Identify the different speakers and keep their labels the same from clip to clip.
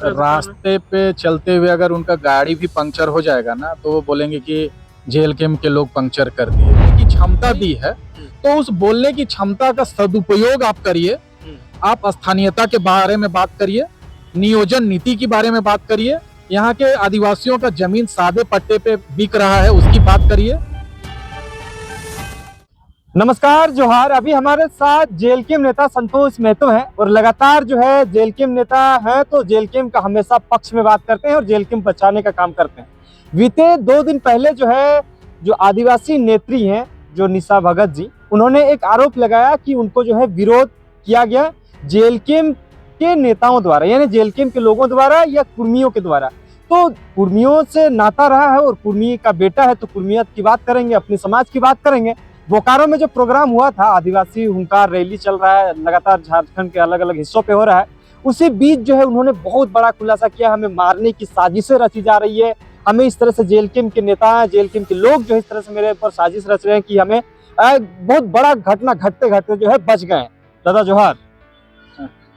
Speaker 1: रास्ते पे चलते हुए अगर उनका गाड़ी भी पंक्चर हो जाएगा ना, तो वो बोलेंगे कि जेल कैंप के लोग पंक्चर कर दिए। की क्षमता दी है, तो उस बोलने की क्षमता का सदुपयोग आप करिए। आप स्थानीयता के बारे में बात करिए, नियोजन नीति के बारे में बात करिए, यहाँ के आदिवासियों का जमीन सादे पट्टे पे बिक रहा है उसकी बात करिए।
Speaker 2: नमस्कार, जोहार। अभी हमारे साथ जेलकिम नेता संतोष महतो हैं और लगातार जो है जेलकिम नेता है तो जेलकिम का हमेशा पक्ष में बात करते हैं और जेलकिम बचाने का काम करते हैं। बीते 2 दिन पहले जो है जो आदिवासी नेत्री हैं जो निशा भगत जी, उन्होंने एक आरोप लगाया कि उनको जो है विरोध किया गया जेलकिम के नेताओं द्वारा, यानी जेलकिम के लोगों द्वारा या कुर्मियों के द्वारा। तो कुर्मियों से नाता रहा है और कुर्मी का बेटा है तो कुर्मियत की बात करेंगे, अपने समाज की बात करेंगे। बोकारो में जो प्रोग्राम हुआ था, आदिवासी हुंकार रैली चल रहा है, लगातार झारखंड के अलग अलग हिस्सों पे हो रहा है। उसी बीच जो है उन्होंने बहुत बड़ा खुलासा किया, हमें मारने की साजिशें रची जा रही है, हमें इस तरह से जेलकिम के नेता, जेलकिम के लोग जो इस तरह से मेरे ऊपर साजिश रच रहे हैं कि हमें बहुत बड़ा घटना घटते घटते जो है बच गए। दादा जोहार।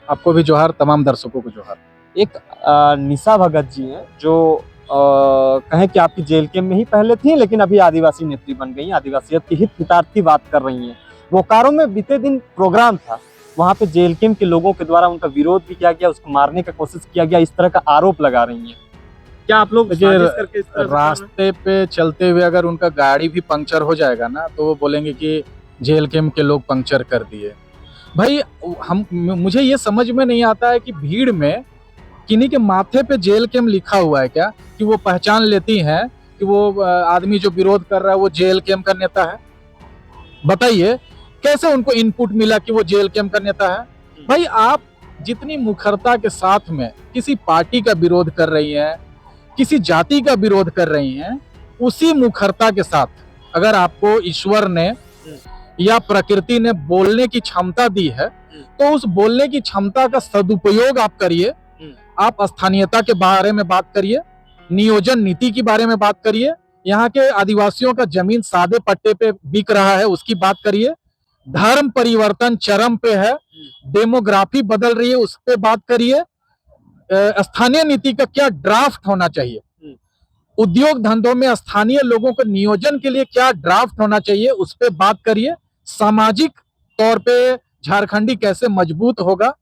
Speaker 1: आपको भी जोहार, तमाम दर्शकों को जोहार।
Speaker 2: एक निशा भगत जी हैं जो कहें कि आपकी जेलकिम में ही पहले थी, लेकिन अभी आदिवासी नेत्री बन गई, आदिवासियत की हित हितार्थी बात कर रही हैं। बोकारो में बीते दिन प्रोग्राम था, वहां पे जेलकिम के लोगों के द्वारा उनका विरोध भी किया गया, उसको मारने का कोशिश किया गया, इस तरह का आरोप लगा रही हैं। क्या आप लोग साजिश करके इस तरह
Speaker 1: रास्ते पे चलते हुए अगर उनका गाड़ी भी पंक्चर हो जाएगा ना, तो वो बोलेंगे कि जेल कैंप के लोग पंक्चर कर दिए। भाई, मुझे ये समझ में नहीं आता है कि भीड़ में किन्हीं के माथे पे जेल कैंप लिखा हुआ है क्या, कि वो पहचान लेती हैं कि वो आदमी जो विरोध कर रहा है वो जेल कैंप का नेता है। बताइए कैसे उनको इनपुट मिला कि वो जेल कैंप का नेता है। भाई, आप जितनी मुखरता के साथ में किसी पार्टी का विरोध कर रही हैं, किसी जाति का विरोध कर रही हैं, उसी मुखरता के साथ अगर आपको ईश्वर ने या प्रकृति ने बोलने की क्षमता दी है, तो उस बोलने की क्षमता का सदुपयोग आप करिए। आप स्थानीयता के बारे में बात करिए, नियोजन नीति के बारे में बात करिए, यहाँ के आदिवासियों का जमीन सादे पट्टे पे बिक रहा है उसकी बात करिए, धर्म परिवर्तन चरम पे है, डेमोग्राफी बदल रही है उस पे बात करिए, स्थानीय नीति का क्या ड्राफ्ट होना चाहिए, उद्योग धंधों में स्थानीय लोगों के नियोजन के लिए क्या ड्राफ्ट होना चाहिए उस पे बात करिए, सामाजिक तौर पे झारखंडी कैसे मजबूत होगा,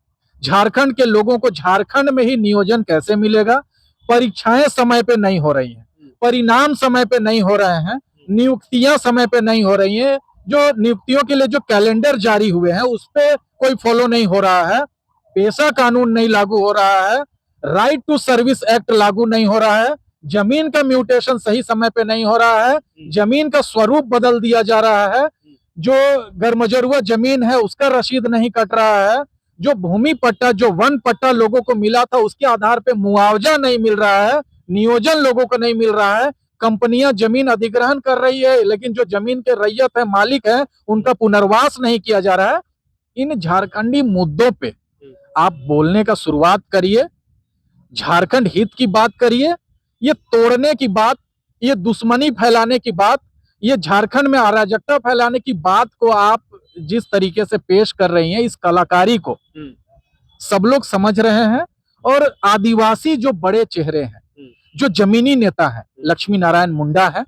Speaker 1: झारखंड के लोगों को झारखंड में ही नियोजन कैसे मिलेगा, परीक्षाएं समय पे नहीं हो रही हैं, परिणाम समय पे नहीं हो रहे हैं, नियुक्तियां समय पे नहीं हो रही हैं, जो नियुक्तियों के लिए जो कैलेंडर जारी हुए हैं उस पे कोई फॉलो नहीं हो रहा है, पेशा कानून नहीं लागू हो रहा है, राइट टू सर्विस एक्ट लागू नहीं हो रहा है, जमीन का म्यूटेशन सही समय पे नहीं हो रहा है, जमीन का स्वरूप बदल दिया जा रहा है, जो गरमजरुआ जमीन है उसका रसीद नहीं कट रहा है, जो भूमि पट्टा, जो वन पट्टा लोगों को मिला था उसके आधार पे मुआवजा नहीं मिल रहा है, नियोजन लोगों को नहीं मिल रहा है, कंपनियां जमीन अधिग्रहण कर रही है लेकिन जो जमीन के रैयत है, मालिक है, उनका पुनर्वास नहीं किया जा रहा है। इन झारखंडी मुद्दों पे आप बोलने का शुरुआत करिए, झारखंड हित की बात करिए। ये तोड़ने की बात, ये दुश्मनी फैलाने की बात, ये झारखंड में अराजकता फैलाने की बात को आप जिस तरीके से पेश कर रही हैं, इस कलाकारी को सब लोग समझ रहे हैं। और आदिवासी जो बड़े चेहरे हैं, जो जमीनी नेता हैं, लक्ष्मी नारायण मुंडा है,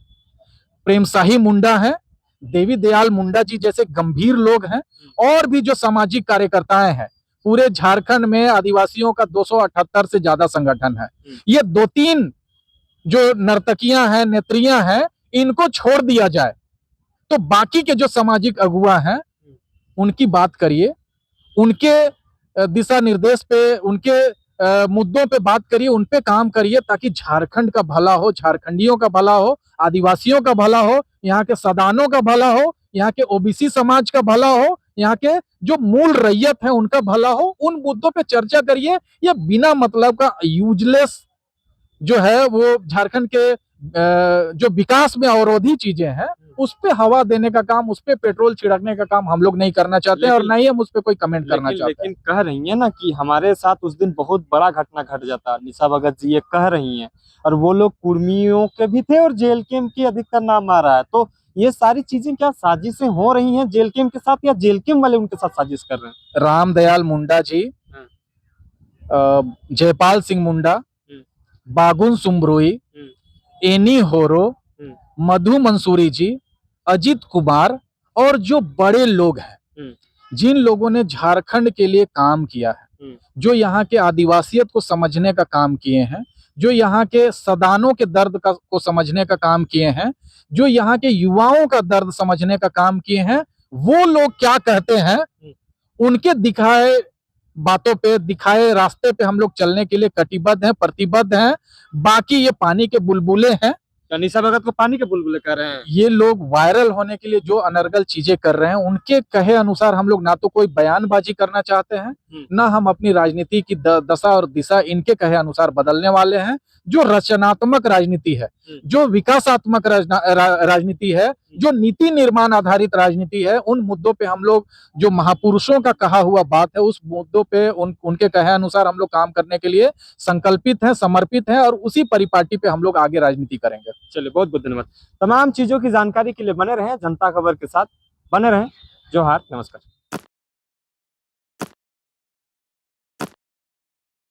Speaker 1: प्रेम शाही मुंडा है, देवी दयाल मुंडा जी जैसे गंभीर लोग हैं, और भी जो सामाजिक कार्यकर्ताएं हैं, पूरे झारखंड में आदिवासियों का 278 से ज्यादा संगठन है। ये 2-3 जो नर्तकियां हैं, नेत्रियां हैं, इनको छोड़ दिया जाए तो बाकी के जो सामाजिक अगुआ हैं उनकी बात करिए, उनके दिशा निर्देश पे, उनके मुद्दों पे बात करिए, उन पे काम करिए, ताकि झारखंड का भला हो, झारखंडियों का भला हो, आदिवासियों का भला हो, यहाँ के सदानों का भला हो, यहाँ के ओबीसी समाज का भला हो, यहाँ के जो मूल रैयत है उनका भला हो। उन मुद्दों पे चर्चा करिए। ये बिना मतलब का यूजलेस जो है वो झारखंड के जो विकास में अवरोधी चीजें हैं उस पे हवा देने का काम, उस पे पेट्रोल छिड़कने का काम हम लोग नहीं करना चाहते और ना ही हम उस पे कोई कमेंट करना चाहते हैं।
Speaker 2: लेकिन कह रही है ना कि हमारे साथ उस दिन बहुत बड़ा घटना घट जाता, निशा भगत जी ये कह रही हैं, और वो लोग कुर्मियों के भी थे और जेल कैंप की अधिकतर नाम आ रहा है। तो ये सारी चीजें क्या साजिशें हो रही हैं जेल कैंप के साथ, या जेल कैंप वाले उनके साथ साजिश कर रहे हैं?
Speaker 1: राम दयाल मुंडा जी जयपाल सिंह मुंडा, बागुन सुम्ब्रोई, एनी होरो, मधु मंसूरी जी, अजित कुमार और जो बड़े लोग हैं, जिन लोगों ने झारखंड के लिए काम किया है, जो यहाँ के आदिवासियत को समझने का काम किए हैं, जो यहाँ के सदानों के दर्द को समझने का काम किए हैं, जो यहाँ के युवाओं का दर्द समझने का काम किए हैं, वो लोग क्या कहते हैं, उनके दिखाए बातों पे, दिखाए रास्ते पे हम लोग चलने के लिए कटिबद्ध हैं, प्रतिबद्ध हैं। बाकी ये पानी के बुलबुले हैं।
Speaker 2: निशा भगत को पानी के बुलबुले कह रहे हैं।
Speaker 1: ये लोग वायरल होने के लिए जो अनर्गल चीजें कर रहे हैं, उनके कहे अनुसार हम लोग ना तो कोई बयानबाजी करना चाहते हैं, ना हम अपनी राजनीति की दशा और दिशा इनके कहे अनुसार बदलने वाले हैं। जो रचनात्मक राजनीति है, जो विकासात्मक राजनीति है, जो नीति निर्माण आधारित राजनीति है, उन मुद्दों पे हम लोग, जो महापुरुषों का कहा हुआ बात है, उस मुद्दों पे उनके कहे अनुसार हम लोग काम करने के लिए संकल्पित हैं, समर्पित हैं और उसी परिपाटी पे हम लोग आगे राजनीति करेंगे।
Speaker 2: चलिए, बहुत बहुत धन्यवाद। तमाम चीजों की जानकारी के लिए बने रहें जनता खबर के साथ, बने रहें। जोहार, नमस्कार।